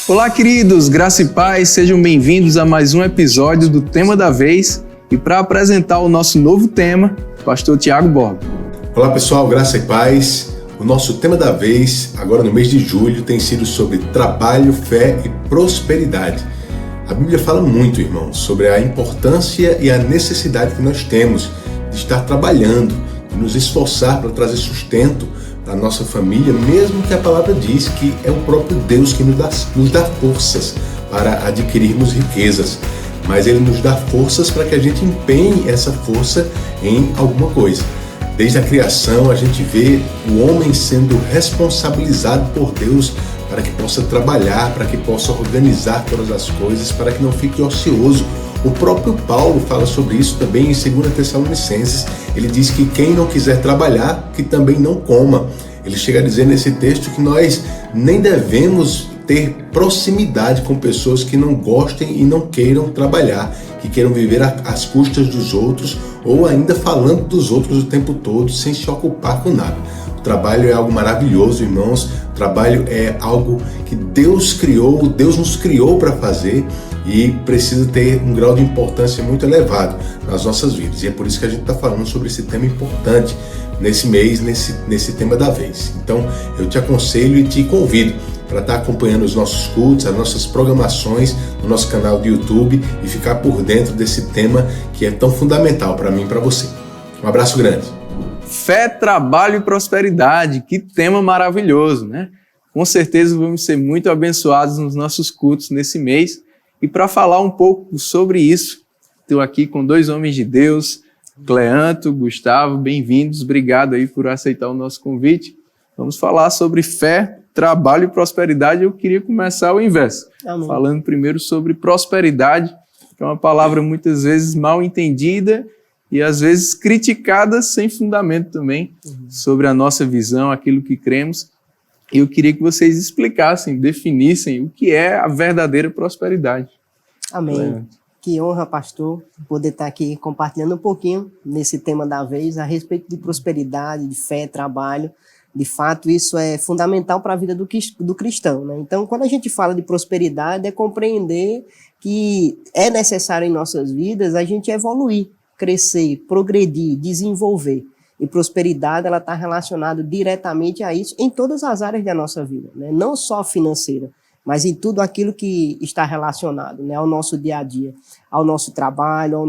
Olá, queridos, graça e paz, sejam bem-vindos a mais um episódio do Tema da Vez. E para apresentar o nosso novo tema, pastor Tiago Borba. Olá pessoal, graça e paz. O nosso tema da vez, agora no mês de julho, tem sido sobre trabalho, fé e prosperidade. A Bíblia fala muito, irmãos, sobre a importância e a necessidade que nós temos de estar trabalhando, de nos esforçar para trazer sustento para a nossa família, mesmo que a palavra diz que é o próprio Deus que nos dá forças para adquirirmos riquezas. Mas Ele nos dá forças para que a gente empenhe essa força em alguma coisa. Desde a criação, a gente vê o homem sendo responsabilizado por Deus para que possa trabalhar, para que possa organizar todas as coisas, para que não fique ocioso. O próprio Paulo fala sobre isso também em 2 Tessalonicenses. Ele diz que quem não quiser trabalhar, que também não coma. Ele chega a dizer nesse texto que nós nem devemos ter proximidade com pessoas que não gostem e não queiram trabalhar, que queiram viver às custas dos outros ou ainda falando dos outros o tempo todo sem se ocupar com nada. O trabalho é algo maravilhoso, irmãos. O trabalho é algo que Deus criou, Deus nos criou para fazer e precisa ter um grau de importância muito elevado nas nossas vidas. E é por isso que a gente está falando sobre esse tema importante nesse mês, nesse tema da vez. Então, eu te aconselho e te convido para estar acompanhando os nossos cultos, as nossas programações no nosso canal do YouTube e ficar por dentro desse tema que é tão fundamental para mim e para você. Um abraço grande. Fé, trabalho e prosperidade, que tema maravilhoso, né? Com certeza vamos ser muito abençoados nos nossos cultos nesse mês. E para falar um pouco sobre isso, estou aqui com dois homens de Deus, Cleanto, Gustavo, bem-vindos, obrigado aí por aceitar o nosso convite. Vamos falar sobre fé, trabalho e prosperidade. Eu queria começar o inverso, falando primeiro sobre prosperidade, que é uma palavra muitas vezes mal entendida e às vezes criticada sem fundamento também, sobre a nossa visão, aquilo que cremos. Eu queria que vocês explicassem, definissem o que é a verdadeira prosperidade. Amém. Que honra, pastor, poder estar aqui compartilhando um pouquinho nesse tema da vez, a respeito de prosperidade, de fé, trabalho. De fato, isso é fundamental para a vida do cristão, né? Então, quando a gente fala de prosperidade, é compreender que é necessário em nossas vidas a gente evoluir, crescer, progredir, desenvolver. E prosperidade, ela está relacionada diretamente a isso em todas as áreas da nossa vida, né? Não só financeira, mas em tudo aquilo que está relacionado, né, ao nosso dia a dia, ao nosso trabalho,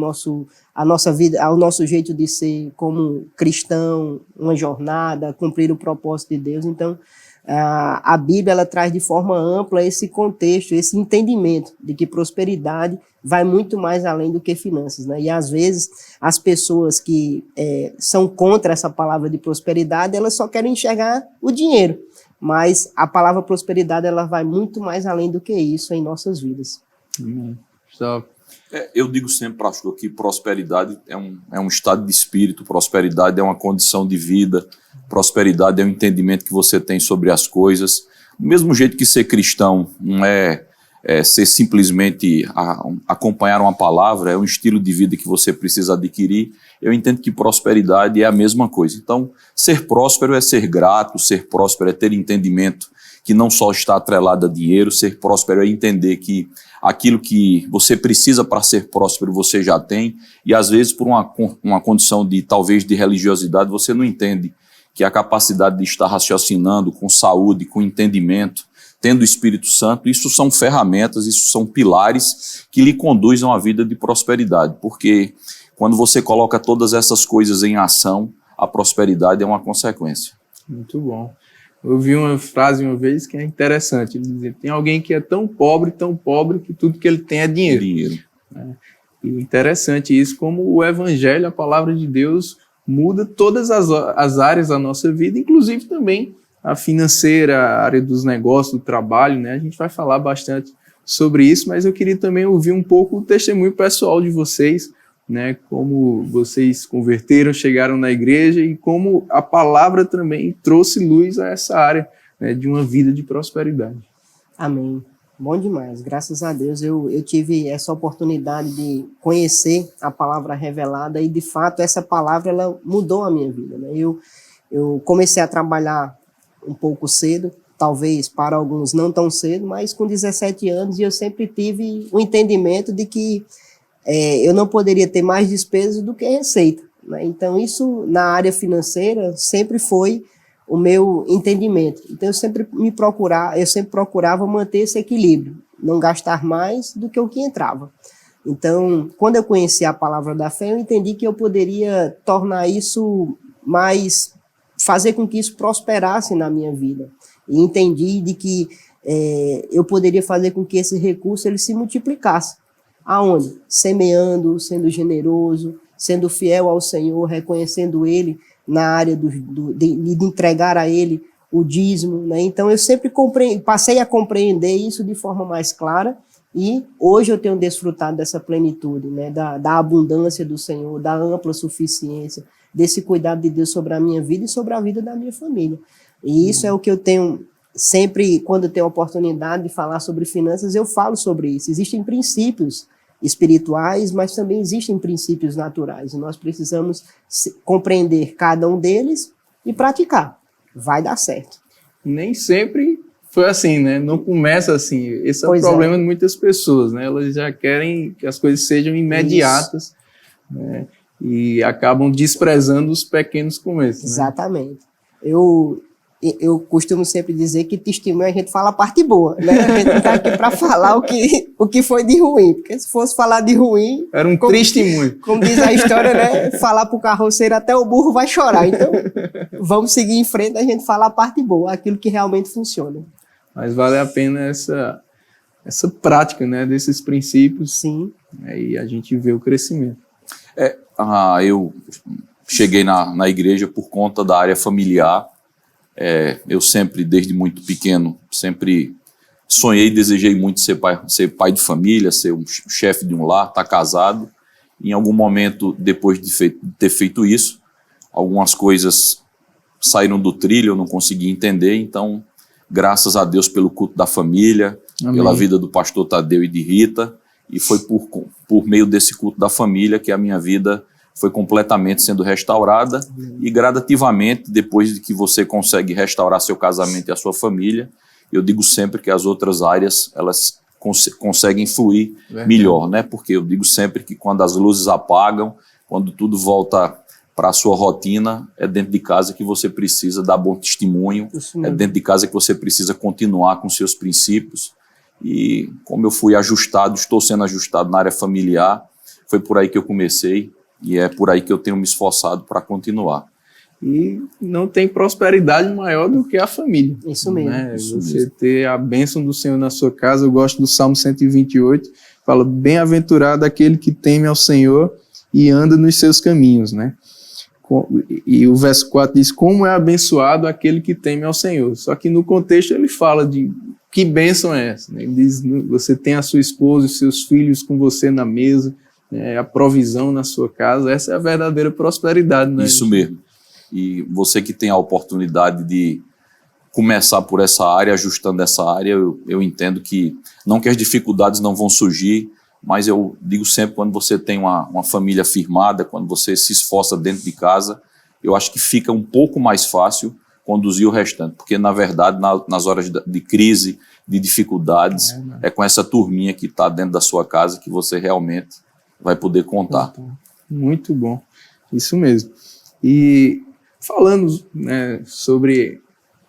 à nossa vida, ao nosso jeito de ser como cristão, uma jornada, cumprir o propósito de Deus. Então, a Bíblia ela traz de forma ampla esse contexto, esse entendimento de que prosperidade vai muito mais além do que finanças, né? E às vezes as pessoas que são contra essa palavra de prosperidade, elas só querem enxergar o dinheiro. Mas a palavra prosperidade ela vai muito mais além do que isso em nossas vidas. Eu digo sempre, pastor, que prosperidade é um estado de espírito, prosperidade é uma condição de vida, prosperidade é um entendimento que você tem sobre as coisas. Do mesmo jeito que ser cristão não é ser simplesmente acompanhar uma palavra, é um estilo de vida que você precisa adquirir. Eu entendo que prosperidade é a mesma coisa. Então, ser próspero é ser grato, ser próspero é ter entendimento que não só está atrelado a dinheiro, ser próspero é entender que aquilo que você precisa para ser próspero você já tem, e às vezes por uma condição talvez de religiosidade você não entende que a capacidade de estar raciocinando com saúde, com entendimento, tendo o Espírito Santo, isso são ferramentas, isso são pilares que lhe conduzem a uma vida de prosperidade, porque quando você coloca todas essas coisas em ação, a prosperidade é uma consequência. Muito bom. Eu ouvi uma frase uma vez que é interessante, ele dizia, tem alguém que é tão pobre que tudo que ele tem é dinheiro. E interessante isso, como o Evangelho, a palavra de Deus, muda todas as áreas da nossa vida, inclusive também a financeira, a área dos negócios, do trabalho, né? A gente vai falar bastante sobre isso, mas eu queria também ouvir um pouco o testemunho pessoal de vocês, né? Como vocês converteram, chegaram na igreja e como a palavra também trouxe luz a essa área, né, de uma vida de prosperidade. Amém. Bom demais, graças a Deus eu tive essa oportunidade de conhecer a palavra revelada e de fato essa palavra ela mudou a minha vida, né? Eu comecei a trabalhar um pouco cedo, talvez para alguns não tão cedo, mas com 17 anos, e eu sempre tive o entendimento de que eu não poderia ter mais despesas do que receita, né? Então, isso na área financeira sempre foi o meu entendimento. Então, eu sempre procurava manter esse equilíbrio, não gastar mais do que o que entrava. Então, quando eu conheci a palavra da fé, eu entendi que eu poderia tornar isso mais, fazer com que isso prosperasse na minha vida. E entendi de que eu poderia fazer com que esse recurso ele se multiplicasse. Aonde? Semeando, sendo generoso, sendo fiel ao Senhor, reconhecendo Ele na área de entregar a Ele o dízimo, né? Então eu sempre passei a compreender isso de forma mais clara, e hoje eu tenho desfrutado dessa plenitude, né? Da abundância do Senhor, da ampla suficiência, desse cuidado de Deus sobre a minha vida e sobre a vida da minha família. E isso é o que eu tenho sempre, quando eu tenho a oportunidade de falar sobre finanças, eu falo sobre isso. Existem princípios espirituais, mas também existem princípios naturais, e nós precisamos compreender cada um deles e praticar. Vai dar certo. Nem sempre foi assim, né? Não começa assim. Esse é o problema de muitas pessoas, né? Elas já querem que as coisas sejam imediatas, né? E acabam desprezando os pequenos começos. Exatamente. Né? Eu costumo sempre dizer que testemunho a gente fala a parte boa, né? A gente não está aqui para falar o que foi de ruim, porque se fosse falar de ruim... Era um testemunho. Como diz a história, né? Falar para o carroceiro até o burro vai chorar. Então, vamos seguir em frente, a gente falar a parte boa, aquilo que realmente funciona. Mas vale a pena essa prática, né? Desses princípios. Sim. Aí a gente vê o crescimento. Eu cheguei na igreja por conta da área familiar. Eu sempre, desde muito pequeno, sempre sonhei e desejei muito ser pai de família, ser um chefe de um lar, estar casado. Em algum momento, depois de ter feito isso, algumas coisas saíram do trilho, eu não consegui entender. Então, graças a Deus pelo culto da família, amém, pela vida do pastor Tadeu e de Rita, e foi por meio desse culto da família que a minha vida foi completamente sendo restaurada, e gradativamente, depois de que você consegue restaurar seu casamento e a sua família, eu digo sempre que as outras áreas, elas conseguem fluir melhor, né? Porque eu digo sempre que quando as luzes apagam, quando tudo volta para a sua rotina, é dentro de casa que você precisa dar bom testemunho, é dentro de casa que você precisa continuar com seus princípios. E como eu fui ajustado, estou sendo ajustado na área familiar, foi por aí que eu comecei, e é por aí que eu tenho me esforçado para continuar. E não tem prosperidade maior do que a família. Isso mesmo. Né? Você ter a bênção do Senhor na sua casa. Eu gosto do Salmo 128, fala: bem-aventurado aquele que teme ao Senhor e anda nos seus caminhos, né? E o verso 4 diz: como é abençoado aquele que teme ao Senhor. Só que no contexto ele fala de que bênção é essa, né? Ele diz: você tem a sua esposa e seus filhos com você na mesa, a provisão na sua casa. Essa é a verdadeira prosperidade, né? Isso mesmo. E você que tem a oportunidade de começar por essa área, ajustando essa área, eu entendo que, não que as dificuldades não vão surgir, mas eu digo sempre, quando você tem uma família firmada, quando você se esforça dentro de casa, eu acho que fica um pouco mais fácil conduzir o restante, porque na verdade nas horas de crise, de dificuldades, é com essa turminha que está dentro da sua casa que você realmente vai poder contar. Muito bom, isso mesmo. E falando, né, sobre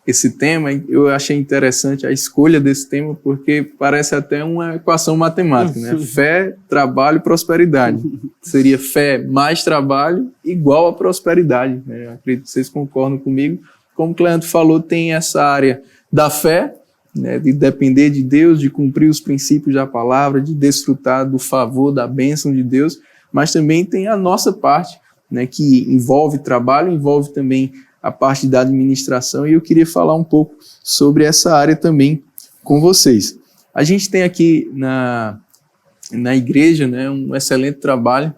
esse tema, eu achei interessante a escolha desse tema, porque parece até uma equação matemática, né? Fé, trabalho, prosperidade. Seria fé mais trabalho igual a prosperidade, né? Acredito que vocês concordam comigo. Como o Cleandro falou, tem essa área da fé, né, de depender de Deus, de cumprir os princípios da palavra, de desfrutar do favor, da bênção de Deus, mas também tem a nossa parte, né, que envolve trabalho, envolve também a parte da administração, e eu queria falar um pouco sobre essa área também com vocês. A gente tem aqui na igreja, né, um excelente trabalho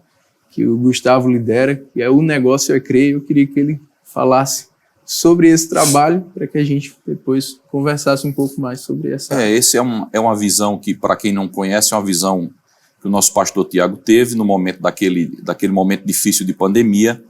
que o Gustavo lidera, que é O Negócio é Crer. Eu queria que ele falasse sobre esse trabalho, para que a gente depois conversasse um pouco mais sobre essa área. Essa é uma visão que, para quem não conhece, é uma visão que o nosso pastor Tiago teve no momento daquele momento difícil de pandemia.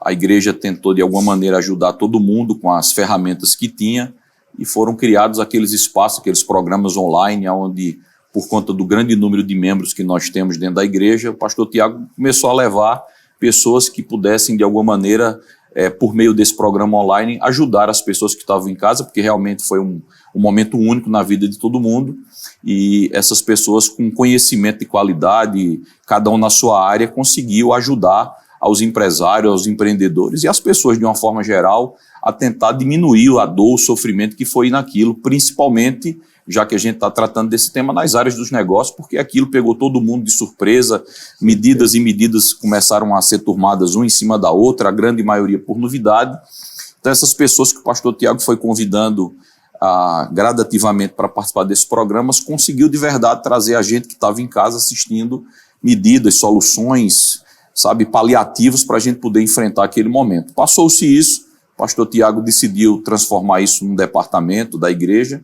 A igreja tentou, de alguma maneira, ajudar todo mundo com as ferramentas que tinha, e foram criados aqueles espaços, aqueles programas online, onde, por conta do grande número de membros que nós temos dentro da igreja, o pastor Tiago começou a levar pessoas que pudessem, de alguma maneira, por meio desse programa online, ajudar as pessoas que estavam em casa, porque realmente foi um momento único na vida de todo mundo, e essas pessoas com conhecimento de qualidade, cada um na sua área, conseguiu ajudar aos empresários, aos empreendedores e às pessoas de uma forma geral a tentar diminuir a dor, o sofrimento que foi naquilo, principalmente, já que a gente está tratando desse tema nas áreas dos negócios, porque aquilo pegou todo mundo de surpresa, medidas e medidas começaram a ser turmadas uma em cima da outra, a grande maioria por novidade. Então essas pessoas que o pastor Tiago foi convidando gradativamente para participar desses programas, conseguiu de verdade trazer a gente que estava em casa assistindo medidas, soluções, paliativos para a gente poder enfrentar aquele momento. Passou-se isso, o pastor Tiago decidiu transformar isso num departamento da igreja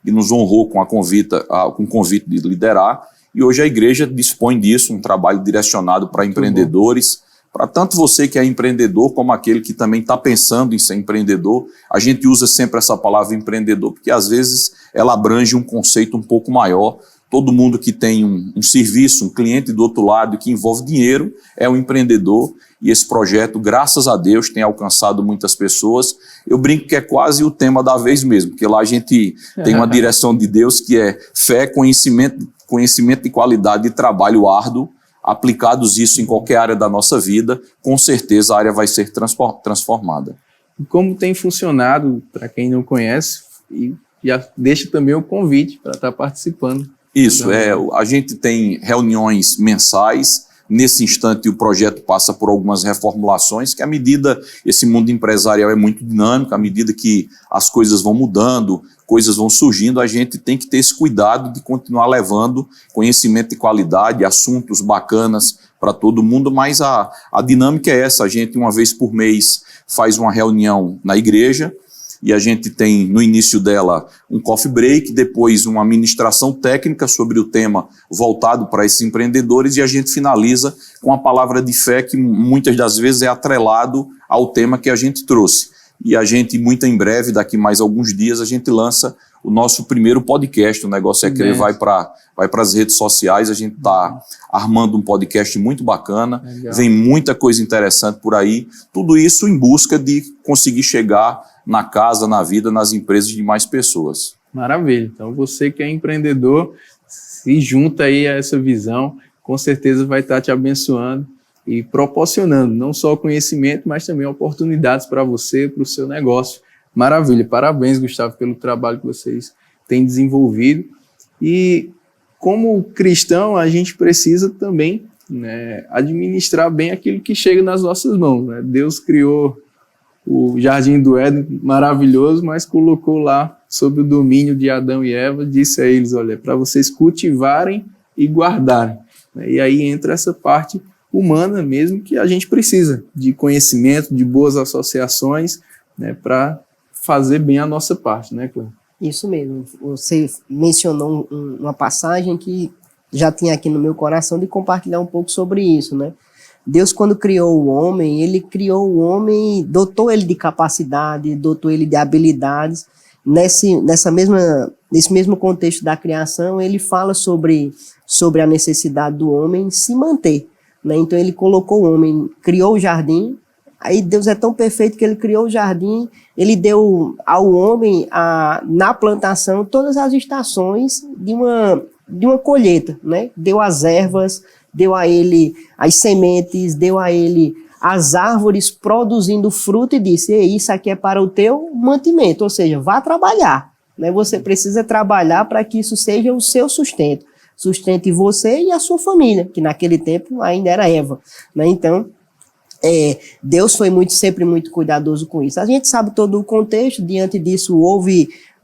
e nos honrou com o convite de liderar, e hoje a igreja dispõe disso, um trabalho direcionado para empreendedores, para tanto você que é empreendedor, como aquele que também está pensando em ser empreendedor. A gente usa sempre essa palavra empreendedor, porque às vezes ela abrange um conceito um pouco maior. Todo mundo que tem um serviço, um cliente do outro lado que envolve dinheiro é um empreendedor, e esse projeto, graças a Deus, tem alcançado muitas pessoas. Eu brinco que é quase o tema da vez mesmo, porque lá a gente tem uma direção de Deus que é fé, conhecimento de qualidade e trabalho árduo. Aplicados isso em qualquer área da nossa vida, com certeza a área vai ser transformada. E como tem funcionado, para quem não conhece, e já deixa também o convite para estar participando. Isso, a gente tem reuniões mensais. Nesse instante o projeto passa por algumas reformulações, que à medida, esse mundo empresarial é muito dinâmico, à medida que as coisas vão mudando, coisas vão surgindo, a gente tem que ter esse cuidado de continuar levando conhecimento de qualidade, assuntos bacanas para todo mundo, mas a dinâmica é essa: a gente uma vez por mês faz uma reunião na igreja, e a gente tem no início dela um coffee break, depois uma ministração técnica sobre o tema voltado para esses empreendedores, e a gente finaliza com a palavra de fé que muitas das vezes é atrelado ao tema que a gente trouxe. E a gente, muito em breve, daqui mais alguns dias, a gente lança o nosso primeiro podcast. O Negócio é Crer vai para as redes sociais. A gente está armando um podcast muito bacana. Legal. Vem muita coisa interessante por aí. Tudo isso em busca de conseguir chegar na casa, na vida, nas empresas de mais pessoas. Maravilha. Então você que é empreendedor, se junta aí a essa visão, com certeza vai estar te abençoando e proporcionando não só conhecimento, mas também oportunidades para você, para o seu negócio. Maravilha. Parabéns, Gustavo, pelo trabalho que vocês têm desenvolvido. E como cristão, a gente precisa também, né, administrar bem aquilo que chega nas nossas mãos, né? Deus criou o Jardim do Éden maravilhoso, mas colocou lá sob o domínio de Adão e Eva, disse a eles, olha, para vocês cultivarem e guardarem. E aí entra essa parte humana mesmo, que a gente precisa de conhecimento, de boas associações, né, para fazer bem a nossa parte, né, Cláudio? Isso mesmo. Você mencionou uma passagem que já tinha aqui no meu coração de compartilhar um pouco sobre isso, né? Deus, quando criou o homem, ele criou o homem, dotou ele de capacidade, dotou ele de habilidades. Nesse mesmo contexto da criação, ele fala sobre a necessidade do homem se manter, né? Então ele colocou o homem, criou o jardim. Aí Deus é tão perfeito que ele criou o jardim, ele deu ao homem, na plantação, todas as estações de uma colheita, né? Deu as ervas, deu a ele as sementes, deu a ele as árvores produzindo fruto e disse, isso aqui é para o teu mantimento, ou seja, vá trabalhar, né? Você precisa trabalhar para que isso seja o seu sustento. Sustente você e a sua família, que naquele tempo ainda era Eva, né? Então, Deus foi sempre muito cuidadoso com isso. A gente sabe todo o contexto, diante disso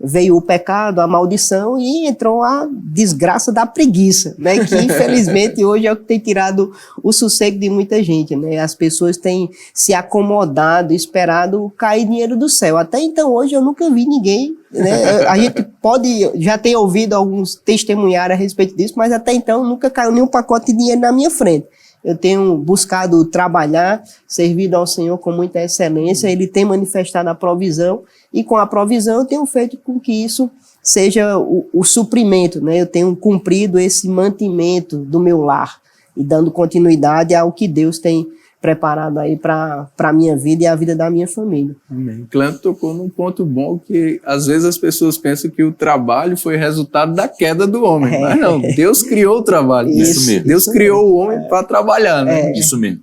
veio o pecado, a maldição e entrou a desgraça da preguiça, né? Que infelizmente hoje é o que tem tirado o sossego de muita gente, né? As pessoas têm se acomodado, esperado cair dinheiro do céu. Até então hoje eu nunca vi ninguém, né? A gente já ter ouvido alguns testemunhar a respeito disso, mas até então nunca caiu nenhum pacote de dinheiro na minha frente. eu tenho buscado trabalhar, servido ao Senhor com muita excelência, Ele tem manifestado a provisão, e com a provisão eu tenho feito com que isso seja o suprimento, né? Eu tenho cumprido esse mantimento do meu lar, e dando continuidade ao que Deus tem preparado aí para a minha vida e a vida da minha família. Amém. Cleanto tocou num ponto bom que às vezes as pessoas pensam que o trabalho foi resultado da queda do homem, mas não, Deus criou o trabalho. Isso mesmo. Deus criou o homem para trabalhar, né? Isso mesmo.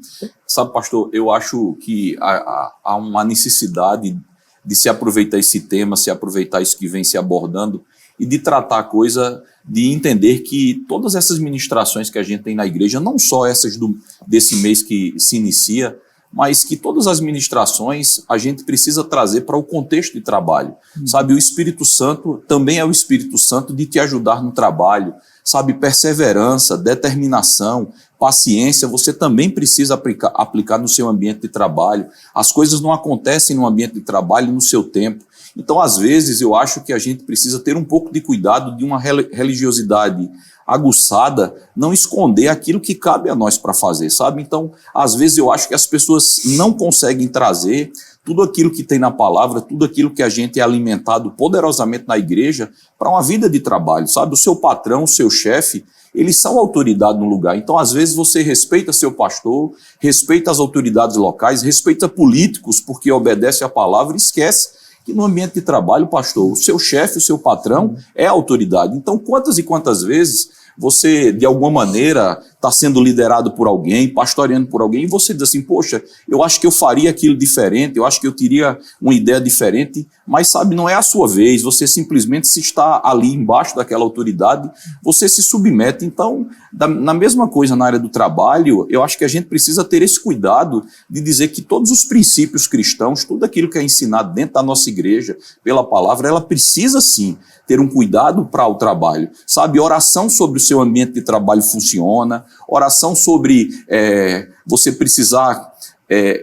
Sabe, pastor, eu acho que há uma necessidade de se aproveitar esse tema, se aproveitar isso que vem se abordando e de tratar a coisa, de entender que todas essas ministrações que a gente tem na igreja, não só essas desse mês que se inicia, mas que todas as ministrações a gente precisa trazer para o contexto de trabalho. Sabe, o Espírito Santo também é o Espírito Santo de te ajudar no trabalho. Sabe, perseverança, determinação, paciência, você também precisa aplicar no seu ambiente de trabalho. As coisas não acontecem no ambiente de trabalho no seu tempo. Então, às vezes, eu acho que a gente precisa ter um pouco de cuidado de uma religiosidade aguçada, não esconder aquilo que cabe a nós para fazer, sabe? Então, às vezes, eu acho que as pessoas não conseguem trazer tudo aquilo que tem na palavra, tudo aquilo que a gente é alimentado poderosamente na igreja para uma vida de trabalho, sabe? O seu patrão, o seu chefe, eles são autoridade no lugar. Então, às vezes, você respeita seu pastor, respeita as autoridades locais, respeita políticos porque obedece à palavra e esquece que no ambiente de trabalho, pastor, o seu chefe, o seu patrão é a autoridade. Então, quantas e quantas vezes você, de alguma maneira, está sendo liderado por alguém, pastoreando por alguém, e você diz assim, poxa, eu acho que eu faria aquilo diferente, eu acho que eu teria uma ideia diferente, mas sabe, não é a sua vez, você simplesmente se está ali embaixo daquela autoridade, você se submete. Então, na mesma coisa na área do trabalho, eu acho que a gente precisa ter esse cuidado de dizer que todos os princípios cristãos, tudo aquilo que é ensinado dentro da nossa igreja, pela palavra, ela precisa sim ter um cuidado para o trabalho. Sabe, oração sobre o seu ambiente de trabalho funciona, oração sobre você precisar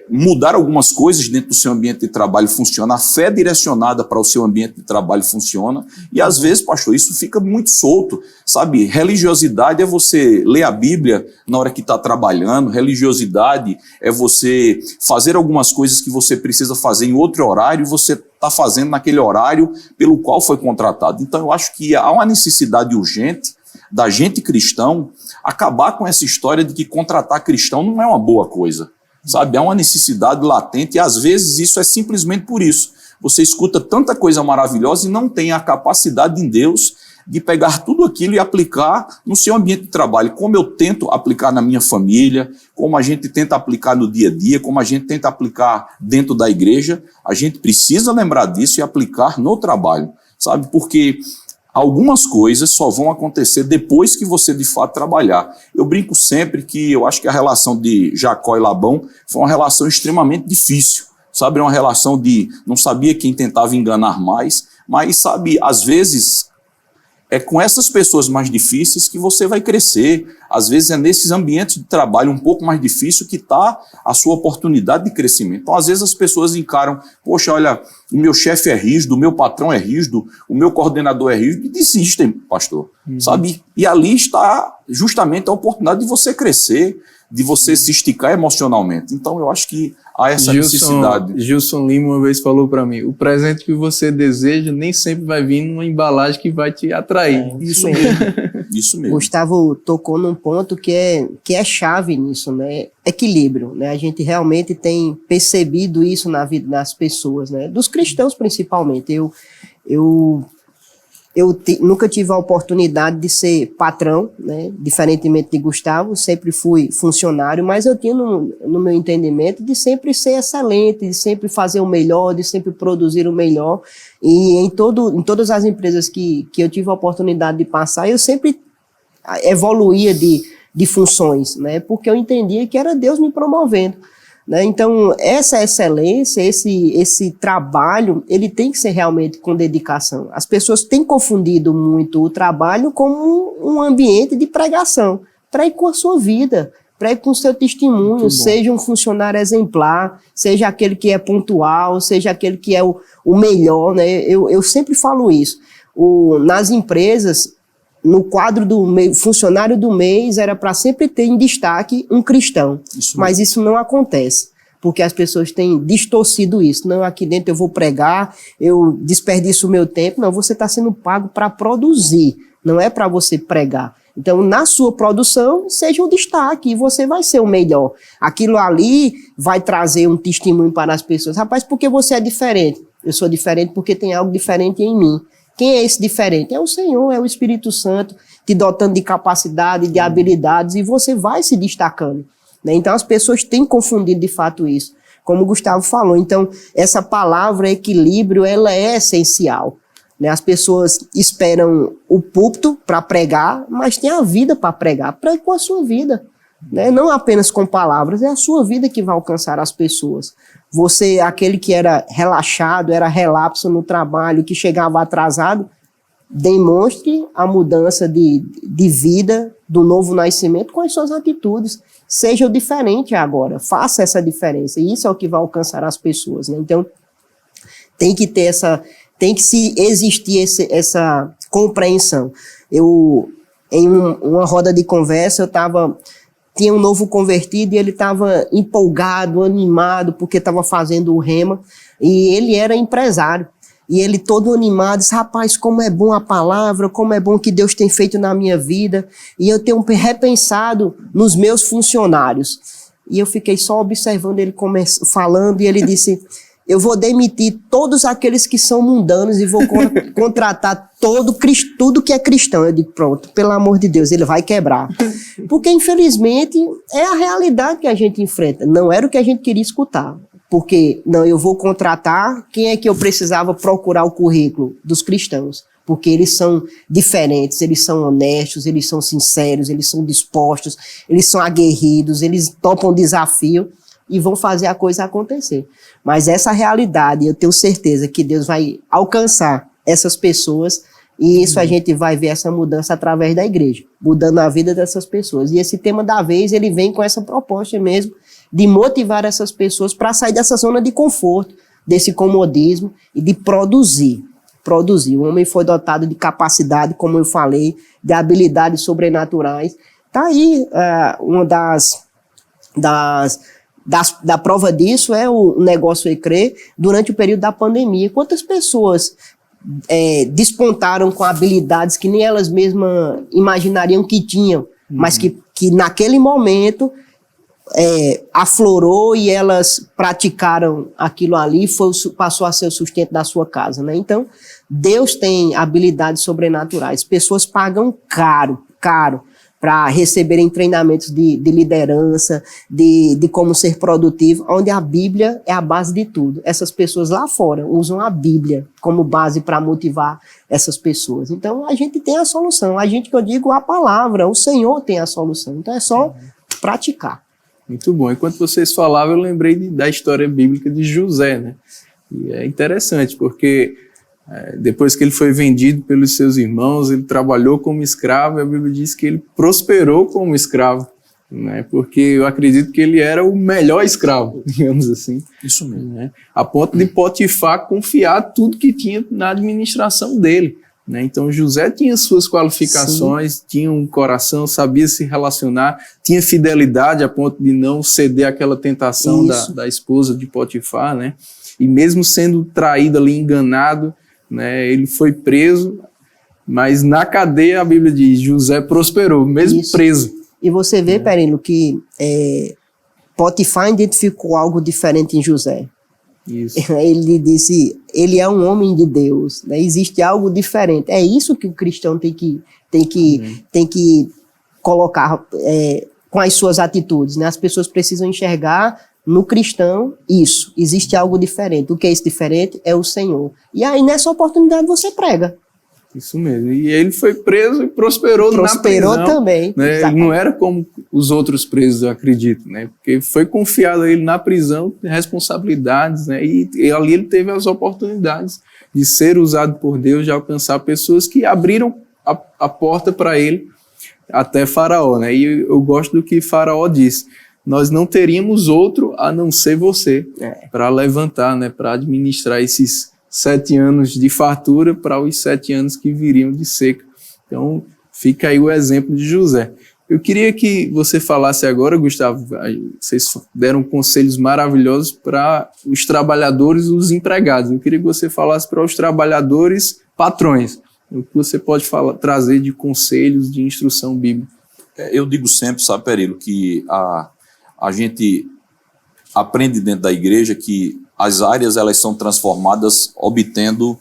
mudar algumas coisas dentro do seu ambiente de trabalho funciona, a fé direcionada para o seu ambiente de trabalho funciona, e às vezes, pastor, isso fica muito solto, sabe? Religiosidade é você ler a Bíblia na hora que está trabalhando, religiosidade é você fazer algumas coisas que você precisa fazer em outro horário, e você está fazendo naquele horário pelo qual foi contratado. Então eu acho que há uma necessidade urgente da gente cristão acabar com essa história de que contratar cristão não é uma boa coisa, sabe? É uma necessidade latente e às vezes isso é simplesmente por isso. Você escuta tanta coisa maravilhosa e não tem a capacidade em Deus de pegar tudo aquilo e aplicar no seu ambiente de trabalho, como eu tento aplicar na minha família, como a gente tenta aplicar no dia a dia, como a gente tenta aplicar dentro da igreja. A gente precisa lembrar disso e aplicar no trabalho, sabe? Porque algumas coisas só vão acontecer depois que você de fato trabalhar. Eu brinco sempre que eu acho que a relação de Jacó e Labão foi uma relação extremamente difícil, sabe? Uma relação de não sabia quem tentava enganar mais, mas sabe, às vezes é com essas pessoas mais difíceis que você vai crescer. Às vezes é nesses ambientes de trabalho um pouco mais difícil que está a sua oportunidade de crescimento. Então, às vezes as pessoas encaram, poxa, olha, o meu chefe é rígido, o meu patrão é rígido, o meu coordenador é rígido, e desistem, pastor, sabe? E ali está justamente a oportunidade de você crescer, de você se esticar emocionalmente. Então, eu acho que há essa necessidade. Gilson Lima uma vez falou para mim, o presente que você deseja nem sempre vai vir numa embalagem que vai te atrair. Isso mesmo. Isso mesmo. Gustavo tocou num ponto que é chave nisso, né? Equilíbrio, né? A gente realmente tem percebido isso na vida das pessoas, né? Dos cristãos principalmente. Eu nunca tive a oportunidade de ser patrão, né? Diferentemente de Gustavo, sempre fui funcionário, mas eu tinha no meu entendimento de sempre ser excelente, de sempre fazer o melhor, de sempre produzir o melhor. E em todas as empresas que eu tive a oportunidade de passar, eu sempre evoluía de funções, né? Porque eu entendia que era Deus me promovendo, né? Então, essa excelência, esse trabalho, ele tem que ser realmente com dedicação. As pessoas têm confundido muito o trabalho como um ambiente de pregação. Pregue com a sua vida, pregue com o seu testemunho, seja um funcionário exemplar, seja aquele que é pontual, seja aquele que é o melhor, né? Eu sempre falo isso. Nas empresas, no quadro do funcionário do mês era para sempre ter em destaque um cristão. Mas isso não acontece, porque as pessoas têm distorcido isso. Não, aqui dentro eu vou pregar, eu desperdiço o meu tempo. Não, você está sendo pago para produzir, não é para você pregar. Então, na sua produção, seja um destaque e você vai ser o melhor. Aquilo ali vai trazer um testemunho para as pessoas. Rapaz, por que você é diferente? Eu sou diferente porque tem algo diferente em mim. Quem é esse diferente? É o Senhor, é o Espírito Santo, te dotando de capacidade, de habilidades, e você vai se destacando, né? Então, as pessoas têm confundido de fato isso, como o Gustavo falou. Então, essa palavra equilíbrio, ela é essencial, né? As pessoas esperam o púlpito para pregar, mas tem a vida para pregar. Pregue com a sua vida, né? Não apenas com palavras, é a sua vida que vai alcançar as pessoas. Você, aquele que era relaxado, era relapso no trabalho, que chegava atrasado, demonstre a mudança de vida, do novo nascimento com as suas atitudes. Seja o diferente agora, faça essa diferença. E isso é o que vai alcançar as pessoas, né? Então, tem que ter existir essa compreensão. Em uma roda de conversa, tinha um novo convertido e ele estava empolgado, animado, porque estava fazendo o rema, e ele era empresário. E ele todo animado, disse, rapaz, como é bom a palavra, como é bom que Deus tem feito na minha vida, e eu tenho repensado nos meus funcionários. E eu fiquei só observando ele falando, e ele disse, eu vou demitir todos aqueles que são mundanos e vou contratar tudo que é cristão. Eu digo, pronto, pelo amor de Deus, ele vai quebrar. Porque, infelizmente, é a realidade que a gente enfrenta. Não era o que a gente queria escutar. Porque, não, eu vou contratar, quem é que eu precisava procurar o currículo? Dos cristãos. Porque eles são diferentes, eles são honestos, eles são sinceros, eles são dispostos, eles são aguerridos, eles topam desafio e vão fazer a coisa acontecer. Mas essa realidade, eu tenho certeza que Deus vai alcançar essas pessoas, e isso a gente vai ver essa mudança através da igreja, mudando a vida dessas pessoas. E esse tema da vez, ele vem com essa proposta mesmo, de motivar essas pessoas para sair dessa zona de conforto, desse comodismo, e de produzir. O homem foi dotado de capacidade, como eu falei, de habilidades sobrenaturais. Está aí uma da prova disso é o Negócio Ecrê durante o período da pandemia. Quantas pessoas despontaram com habilidades que nem elas mesmas imaginariam que tinham, mas que naquele momento aflorou e elas praticaram aquilo ali, passou a ser o sustento da sua casa, né? Então, Deus tem habilidades sobrenaturais. Pessoas pagam caro para receberem treinamentos de liderança, de como ser produtivo, onde a Bíblia é a base de tudo. Essas pessoas lá fora usam a Bíblia como base para motivar essas pessoas. Então, a gente tem a solução. A gente, que eu digo, a palavra, o Senhor tem a solução. Então, é só praticar. Muito bom. Enquanto vocês falavam, eu lembrei da história bíblica de José, né? E é interessante, porque depois que ele foi vendido pelos seus irmãos, ele trabalhou como escravo, e a Bíblia diz que ele prosperou como escravo, né? Porque eu acredito que ele era o melhor escravo, digamos assim. Isso mesmo. Né? A ponto de Potifar confiar tudo que tinha na administração dele. Né? Então, José tinha suas qualificações, sim, tinha um coração, sabia se relacionar, tinha fidelidade a ponto de não ceder àquela tentação da esposa de Potifar, né? E mesmo sendo traído ali, enganado, né, ele foi preso, mas na cadeia a Bíblia diz, José prosperou, mesmo preso. E você vê, Perino, que Potifar identificou algo diferente em José. Isso. Ele disse, ele é um homem de Deus, né? Existe algo diferente. É isso que o cristão tem que colocar com as suas atitudes, né? As pessoas precisam enxergar no cristão isso. Existe algo diferente. O que é esse diferente? É o Senhor. E aí, nessa oportunidade, você prega. Isso mesmo. E ele foi preso e prosperou na prisão. Prosperou também. Né? Ele não era como os outros presos, eu acredito, né? Porque foi confiado a ele na prisão responsabilidades, né? E ali ele teve as oportunidades de ser usado por Deus, de alcançar pessoas que abriram a porta para ele até Faraó, né? E eu gosto do que Faraó disse. Nós não teríamos outro a não ser você para levantar, né? Para administrar esses 7 anos de fartura para os 7 anos que viriam de seca. Então, Fica aí o exemplo de José. Eu queria que você falasse agora, Gustavo, vocês deram conselhos maravilhosos para os trabalhadores e os empregados. Eu queria que você falasse para os trabalhadores patrões. O que você pode trazer de conselhos, de instrução bíblica? Eu digo sempre, sabe, Perilo, que a gente aprende dentro da igreja que as áreas elas são transformadas obtendo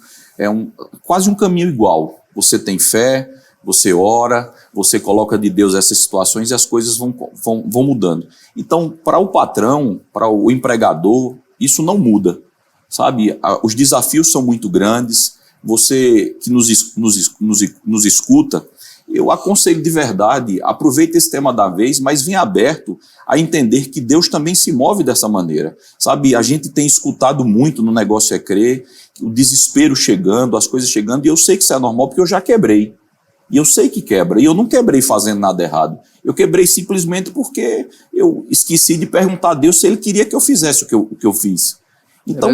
quase um caminho igual. Você tem fé, você ora, você coloca de Deus essas situações e as coisas vão mudando. Então, para o patrão, para o empregador, isso não muda, sabe? Os desafios são muito grandes. Você que nos escuta, eu aconselho de verdade, aproveite esse tema da vez, mas venha aberto a entender que Deus também se move dessa maneira. Sabe, a gente tem escutado muito no Negócio é Crer, o desespero chegando, as coisas chegando, e eu sei que isso é normal porque eu já quebrei. E eu sei que quebra, e eu não quebrei fazendo nada errado. Eu quebrei simplesmente porque eu esqueci de perguntar a Deus se Ele queria que eu fizesse o que eu fiz. Então,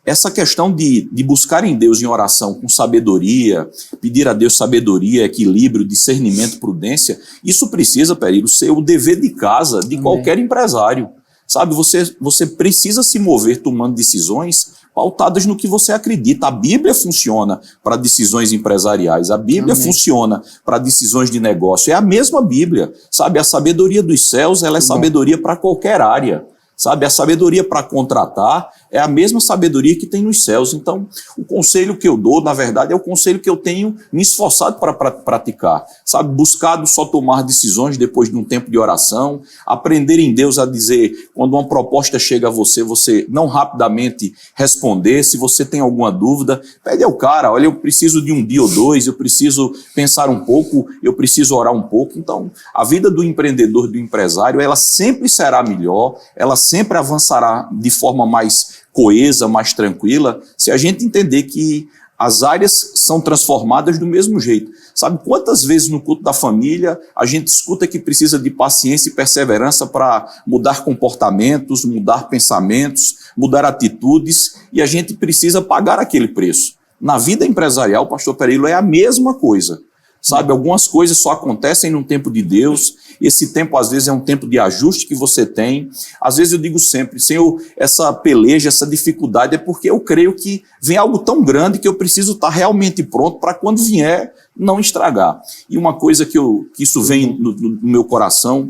essa questão de buscar em Deus em oração com sabedoria, pedir a Deus sabedoria, equilíbrio, discernimento, prudência, isso precisa, Perilo, ser o dever de casa de qualquer empresário. Sabe, você precisa se mover tomando decisões pautadas no que você acredita. A Bíblia funciona para decisões empresariais, a Bíblia funciona para decisões de negócio. É a mesma Bíblia, sabe? A sabedoria dos céus, ela é sabedoria para qualquer área. Sabe, a sabedoria para contratar é a mesma sabedoria que tem nos céus. Então, o conselho que eu dou, na verdade, é o conselho que eu tenho me esforçado para praticar. Sabe, buscado só tomar decisões depois de um tempo de oração, aprender em Deus a dizer, quando uma proposta chega a você, você não rapidamente responder. Se você tem alguma dúvida, pede ao cara, olha, eu preciso de um dia ou dois, eu preciso pensar um pouco, eu preciso orar um pouco. Então, a vida do empreendedor, do empresário, ela sempre será melhor, ela sempre avançará de forma mais coesa, mais tranquila, se a gente entender que as áreas são transformadas do mesmo jeito. Sabe quantas vezes no culto da família a gente escuta que precisa de paciência e perseverança para mudar comportamentos, mudar pensamentos, mudar atitudes, e a gente precisa pagar aquele preço. Na vida empresarial, pastor Perilo, é a mesma coisa. Sabe, algumas coisas só acontecem no tempo de Deus. Esse tempo, às vezes, é um tempo de ajuste que você tem. Às vezes eu digo sempre, Senhor, essa peleja, essa dificuldade é porque eu creio que vem algo tão grande que eu preciso estar realmente pronto para quando vier, não estragar. E uma coisa que isso vem no meu coração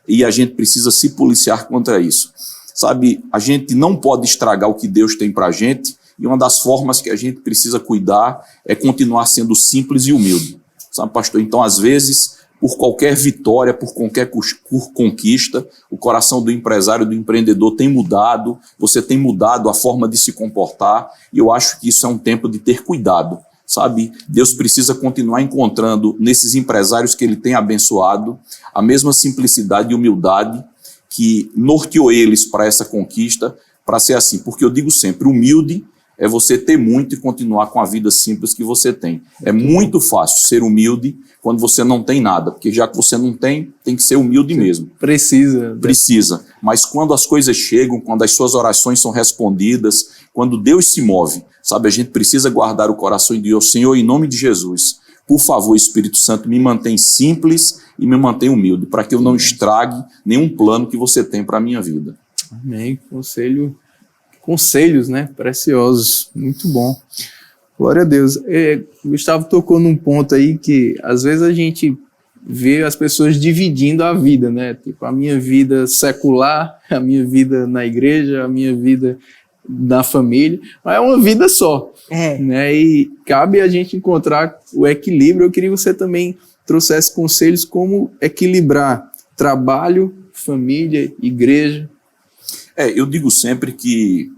e a gente precisa se policiar contra isso. Sabe, a gente não pode estragar o que Deus tem para a gente, e uma das formas que a gente precisa cuidar é continuar sendo simples e humilde. Sabe, pastor? Então, às vezes, por qualquer vitória, por qualquer conquista, o coração do empresário, do empreendedor tem mudado, você tem mudado a forma de se comportar, e eu acho que isso é um tempo de ter cuidado, sabe? Deus precisa continuar encontrando nesses empresários que Ele tem abençoado a mesma simplicidade e humildade que norteou eles para essa conquista, para ser assim, porque eu digo sempre, humilde é você ter muito e continuar com a vida simples que você tem. É muito fácil ser humilde quando você não tem nada, porque já que você não tem, tem que ser humilde mesmo. Precisa. Mas quando as coisas chegam, quando as suas orações são respondidas, quando Deus se move, sabe, a gente precisa guardar o coração de Deus. Senhor, em nome de Jesus, por favor, Espírito Santo, me mantém simples e me mantém humilde, para que eu não estrague nenhum plano que você tem para a minha vida. Amém. Conselhos, né, preciosos, muito bom. Glória a Deus. Gustavo tocou num ponto aí que às vezes a gente vê as pessoas dividindo a vida, né, tipo a minha vida secular, a minha vida na igreja, a minha vida na família, mas é uma vida só, né, e cabe a gente encontrar o equilíbrio. Eu queria que você também trouxesse conselhos como equilibrar trabalho, família, igreja. Eu digo sempre que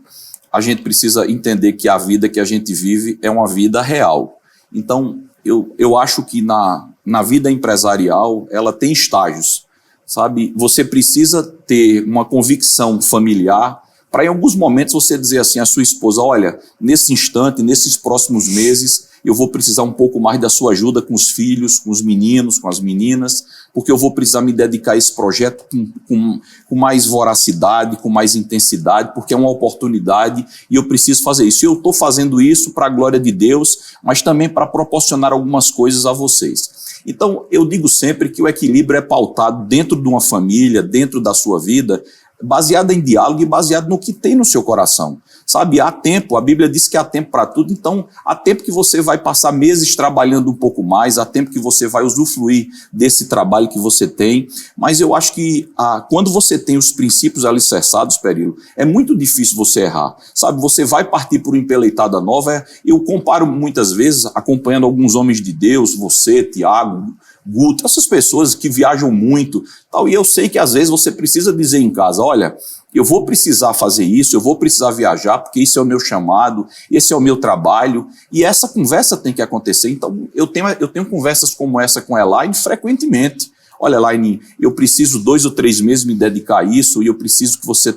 a gente precisa entender que a vida que a gente vive é uma vida real. Então, eu acho que na vida empresarial, ela tem estágios, sabe? Você precisa ter uma convicção familiar para, em alguns momentos, você dizer assim à sua esposa, olha, nesse instante, nesses próximos meses, eu vou precisar um pouco mais da sua ajuda com os filhos, com os meninos, com as meninas, porque eu vou precisar me dedicar a esse projeto com mais voracidade, com mais intensidade, porque é uma oportunidade e eu preciso fazer isso. E eu estou fazendo isso para a glória de Deus, mas também para proporcionar algumas coisas a vocês. Então, eu digo sempre que o equilíbrio é pautado dentro de uma família, dentro da sua vida, baseado em diálogo e baseado no que tem no seu coração. Sabe, há tempo, a Bíblia diz que há tempo para tudo, então há tempo que você vai passar meses trabalhando um pouco mais, há tempo que você vai usufruir desse trabalho que você tem, mas eu acho que quando você tem os princípios alicerçados, Perilo, é muito difícil você errar. Sabe, você vai partir por uma empeleitada nova, eu comparo muitas vezes, acompanhando alguns homens de Deus, você, Tiago, Guto, essas pessoas que viajam muito, tal, e eu sei que às vezes você precisa dizer em casa, olha, eu vou precisar fazer isso, eu vou precisar viajar, porque isso é o meu chamado, esse é o meu trabalho, e essa conversa tem que acontecer. Então, eu tenho conversas como essa com a Elaine frequentemente. Olha, Elaine, eu preciso 2 ou 3 meses me dedicar a isso, e eu preciso que você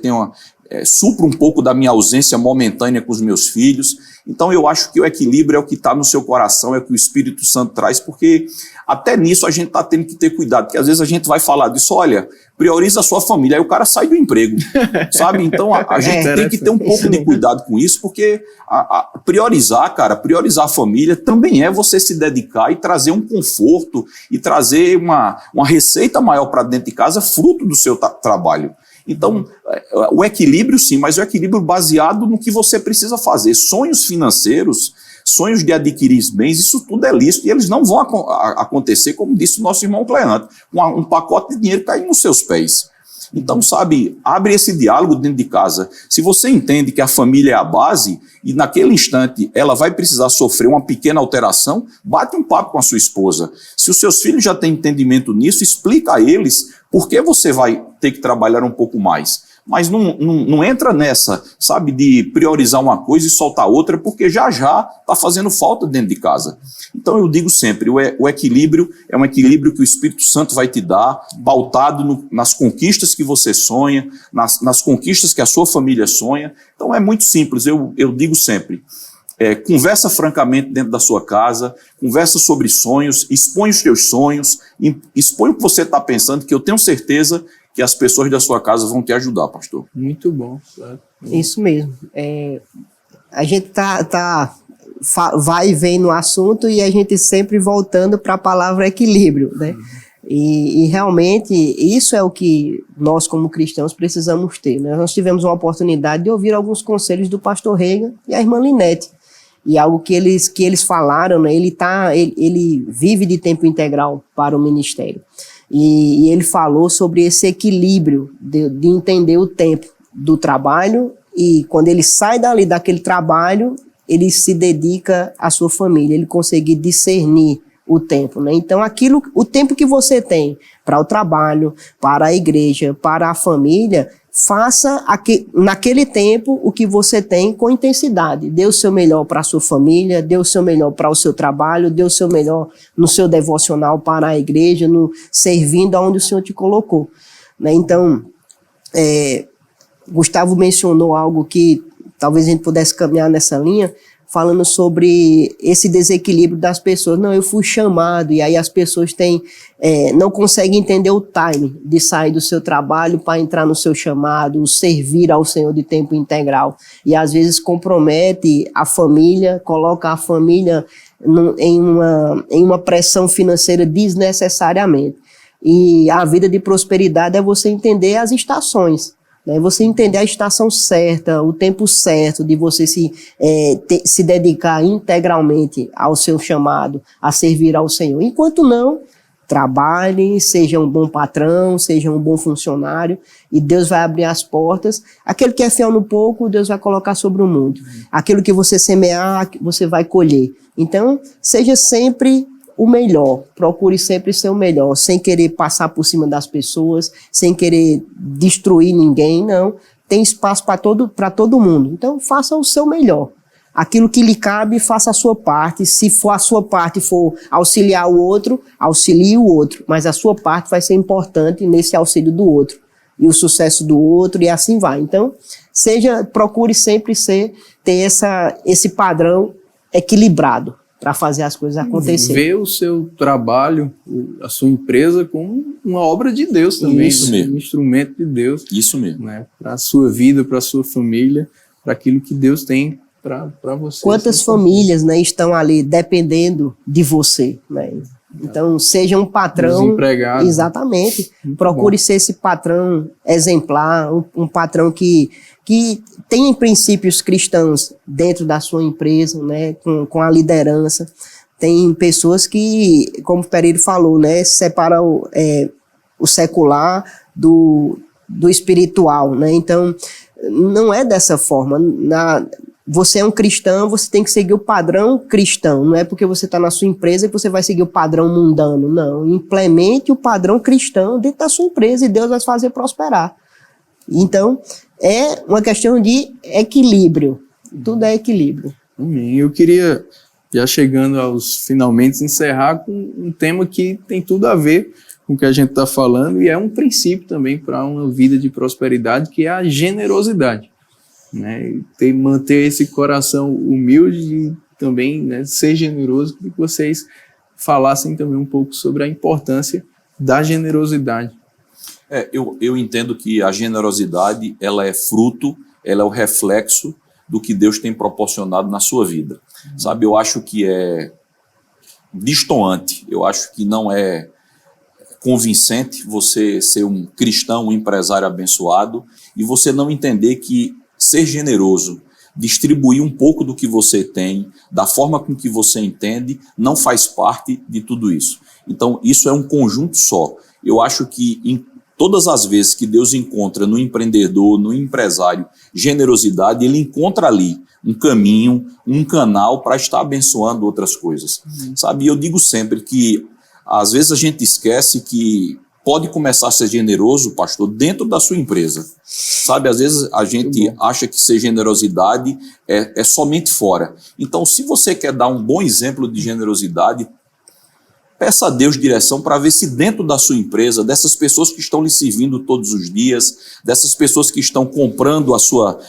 supra um pouco da minha ausência momentânea com os meus filhos. Então, eu acho que o equilíbrio é o que está no seu coração, é o que o Espírito Santo traz, porque até nisso a gente está tendo que ter cuidado, porque às vezes a gente vai falar disso, olha, prioriza a sua família, aí o cara sai do emprego, sabe? Então, a gente tem que ter um pouco de cuidado com isso, porque priorizar a família também é você se dedicar e trazer um conforto e trazer uma receita maior para dentro de casa, fruto do seu trabalho. Então, o equilíbrio sim, mas o equilíbrio baseado no que você precisa fazer. Sonhos financeiros, sonhos de adquirir bens, isso tudo é lícito e eles não vão acontecer, como disse o nosso irmão Cleante, um pacote de dinheiro caindo nos seus pés. Então, sabe, abre esse diálogo dentro de casa. Se você entende que a família é a base e naquele instante ela vai precisar sofrer uma pequena alteração, bate um papo com a sua esposa. Se os seus filhos já têm entendimento nisso, explica a eles por que você vai ter que trabalhar um pouco mais. Mas não entra nessa, sabe, de priorizar uma coisa e soltar outra, porque já está fazendo falta dentro de casa. Então eu digo sempre, o equilíbrio é um equilíbrio que o Espírito Santo vai te dar, pautado nas conquistas que você sonha, nas conquistas que a sua família sonha. Então é muito simples, eu digo sempre, conversa francamente dentro da sua casa, conversa sobre sonhos, expõe os seus sonhos, expõe o que você está pensando, que eu tenho certeza que as pessoas da sua casa vão te ajudar, pastor. Muito bom. Claro. Isso mesmo. A gente vai e vem no assunto e a gente sempre voltando para a palavra equilíbrio, né? E realmente isso é o que nós como cristãos precisamos ter, né? Nós tivemos uma oportunidade de ouvir alguns conselhos do pastor Reagan e a irmã Linete. E algo que eles falaram, né? Ele vive de tempo integral para o ministério. E ele falou sobre esse equilíbrio de entender o tempo do trabalho e quando ele sai daquele trabalho, ele se dedica à sua família, ele consegue discernir o tempo, né? Então o tempo que você tem para o trabalho, para a igreja, para a família, faça naquele tempo o que você tem com intensidade. Dê o seu melhor para a sua família, dê o seu melhor para o seu trabalho, dê o seu melhor no seu devocional para a igreja, servindo aonde o Senhor te colocou, né? Então, Gustavo mencionou algo que talvez a gente pudesse caminhar nessa linha, falando sobre esse desequilíbrio das pessoas. Não, eu fui chamado, e aí as pessoas não conseguem entender o time de sair do seu trabalho para entrar no seu chamado, servir ao Senhor de tempo integral. E às vezes compromete a família, coloca a família em uma pressão financeira desnecessariamente. E a vida de prosperidade é você entender as estações, né? Você entender a estação certa, o tempo certo de você se dedicar integralmente ao seu chamado, a servir ao Senhor. Enquanto não, trabalhe, seja um bom patrão, seja um bom funcionário, e Deus vai abrir as portas. Aquele que é fiel no pouco, Deus vai colocar sobre o mundo. Aquilo que você semear, você vai colher. Então, seja sempre o melhor, procure sempre ser o melhor, sem querer passar por cima das pessoas, sem querer destruir ninguém, não. Tem espaço para todo mundo, então faça o seu melhor. Aquilo que lhe cabe, faça a sua parte. Se for a sua parte for auxiliar o outro, auxilie o outro, mas a sua parte vai ser importante nesse auxílio do outro, e o sucesso do outro, e assim vai. Então, procure sempre ter esse padrão equilibrado, para fazer as coisas acontecerem. Ver o seu trabalho, a sua empresa, como uma obra de Deus também. Isso mesmo. Um instrumento de Deus. Isso mesmo. Né? Para a sua vida, para a sua família, para aquilo que Deus tem para você. Quantas famílias, né, estão ali dependendo de você, né? Então, seja um patrão... Desempregado. Exatamente. Muito Procure bom. ser esse patrão exemplar, um patrão que tem princípios cristãos dentro da sua empresa, né, com a liderança. Tem pessoas que, como o Pereira falou, né, separam o secular do espiritual, né? Então, não é dessa forma. Você é um cristão, você tem que seguir o padrão cristão. Não é porque você está na sua empresa que você vai seguir o padrão mundano. Não. Implemente o padrão cristão dentro da sua empresa e Deus vai fazer prosperar. Então, é uma questão de equilíbrio. Tudo é equilíbrio. Amém. Eu queria, já chegando aos finalmente, encerrar com um tema que tem tudo a ver com o que a gente está falando e é um princípio também para uma vida de prosperidade, que é a generosidade. Né? Manter esse coração humilde e também, né, ser generoso. Queria que vocês falassem também um pouco sobre a importância da generosidade. Eu entendo que a generosidade, ela é fruto, ela é o reflexo do que Deus tem proporcionado na sua vida. Sabe, eu acho que é destoante, eu acho que não é convincente você ser um cristão, um empresário abençoado e você não entender que ser generoso, distribuir um pouco do que você tem, da forma com que você entende, não faz parte de tudo isso. Então, isso é um conjunto só. Eu acho que em todas as vezes que Deus encontra no empreendedor, no empresário, generosidade, ele encontra ali um caminho, um canal para estar abençoando outras coisas. Sabe, eu digo sempre que às vezes a gente esquece que pode começar a ser generoso, pastor, dentro da sua empresa. Sabe, às vezes a gente acha que ser generosidade é somente fora. Então, se você quer dar um bom exemplo de generosidade, peça a Deus direção para ver se dentro da sua empresa, dessas pessoas que estão lhe servindo todos os dias, dessas pessoas que estão comprando a sua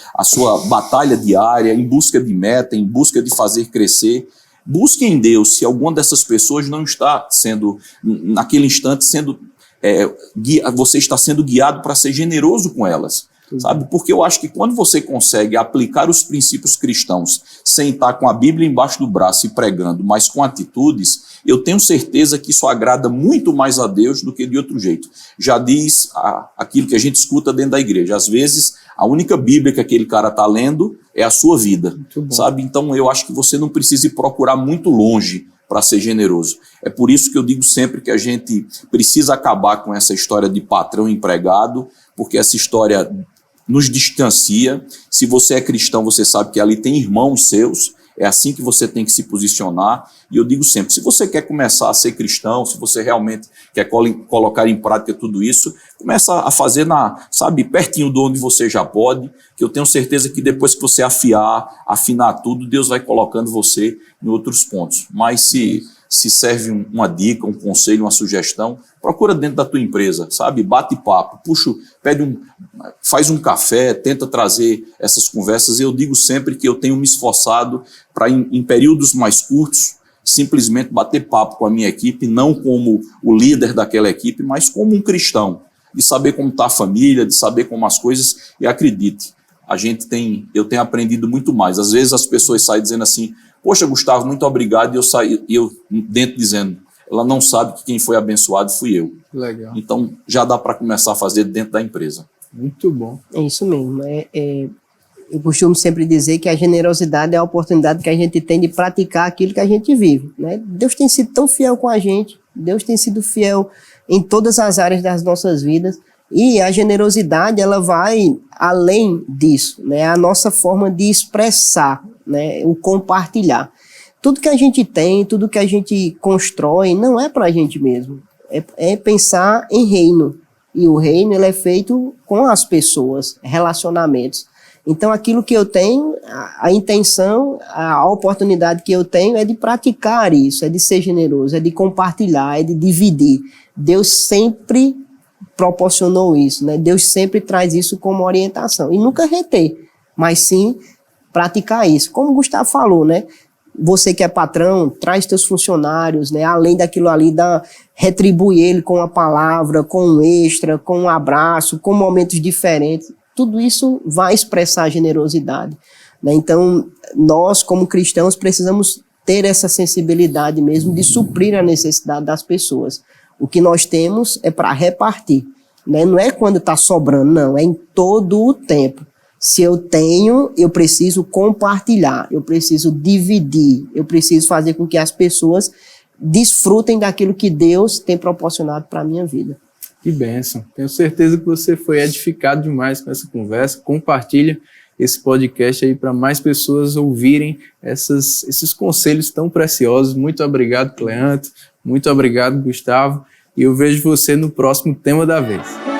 batalha diária, em busca de meta, em busca de fazer crescer, busque em Deus se alguma dessas pessoas não está sendo, naquele instante, você está sendo guiado para ser generoso com elas. Sabe? Porque eu acho que quando você consegue aplicar os princípios cristãos sem estar com a Bíblia embaixo do braço e pregando, mas com atitudes, eu tenho certeza que isso agrada muito mais a Deus do que de outro jeito. Já diz aquilo que a gente escuta dentro da igreja. Às vezes, a única Bíblia que aquele cara está lendo é a sua vida. Sabe? Então, eu acho que você não precisa ir procurar muito longe para ser generoso. É por isso que eu digo sempre que a gente precisa acabar com essa história de patrão empregado, porque essa história nos distancia. Se você é cristão, você sabe que ali tem irmãos seus, é assim que você tem que se posicionar. E eu digo sempre, se você quer começar a ser cristão, se você realmente quer colocar em prática tudo isso, começa a fazer pertinho de onde você já pode, que eu tenho certeza que depois que você afinar tudo, Deus vai colocando você em outros pontos. Mas se serve uma dica, um conselho, uma sugestão, procura dentro da tua empresa, sabe? Bate papo, faz um café, tenta trazer essas conversas. Eu digo sempre que eu tenho me esforçado para, em períodos mais curtos, simplesmente bater papo com a minha equipe, não como o líder daquela equipe, mas como um cristão, de saber como está a família, de saber como as coisas, e acredite, eu tenho aprendido muito mais. Às vezes as pessoas saem dizendo assim, poxa, Gustavo, muito obrigado, e eu dentro dizendo, ela não sabe que quem foi abençoado fui eu. Legal. Então, já dá para começar a fazer dentro da empresa. Muito bom. É isso mesmo. Eu costumo sempre dizer que a generosidade é a oportunidade que a gente tem de praticar aquilo que a gente vive. Né? Deus tem sido tão fiel com a gente, Deus tem sido fiel em todas as áreas das nossas vidas, e a generosidade, ela vai além disso, né? A nossa forma de expressar, né? O compartilhar. Tudo que a gente tem, tudo que a gente constrói, não é para a gente mesmo. É pensar em reino. E o reino, ele é feito com as pessoas, relacionamentos. Então, aquilo que eu tenho, a intenção, a oportunidade que eu tenho é de praticar isso, é de ser generoso, é de compartilhar, é de dividir. Deus sempre proporcionou isso, né? Deus sempre traz isso como orientação. E nunca reter, mas sim praticar isso. Como o Gustavo falou, né? Você que é patrão, traz teus funcionários, né? Além daquilo ali, retribui ele com uma palavra, com um extra, com um abraço, com momentos diferentes. Tudo isso vai expressar generosidade, né? Então, nós, como cristãos, precisamos ter essa sensibilidade mesmo de suprir a necessidade das pessoas. O que nós temos é para repartir, né? Não é quando está sobrando, não, é em todo o tempo. Se eu tenho, eu preciso compartilhar, eu preciso dividir, eu preciso fazer com que as pessoas desfrutem daquilo que Deus tem proporcionado para a minha vida. Que bênção. Tenho certeza que você foi edificado demais com essa conversa. Compartilha esse podcast aí para mais pessoas ouvirem esses conselhos tão preciosos. Muito obrigado, Cleanto. Muito obrigado, Gustavo. E eu vejo você no próximo Tema da Vez.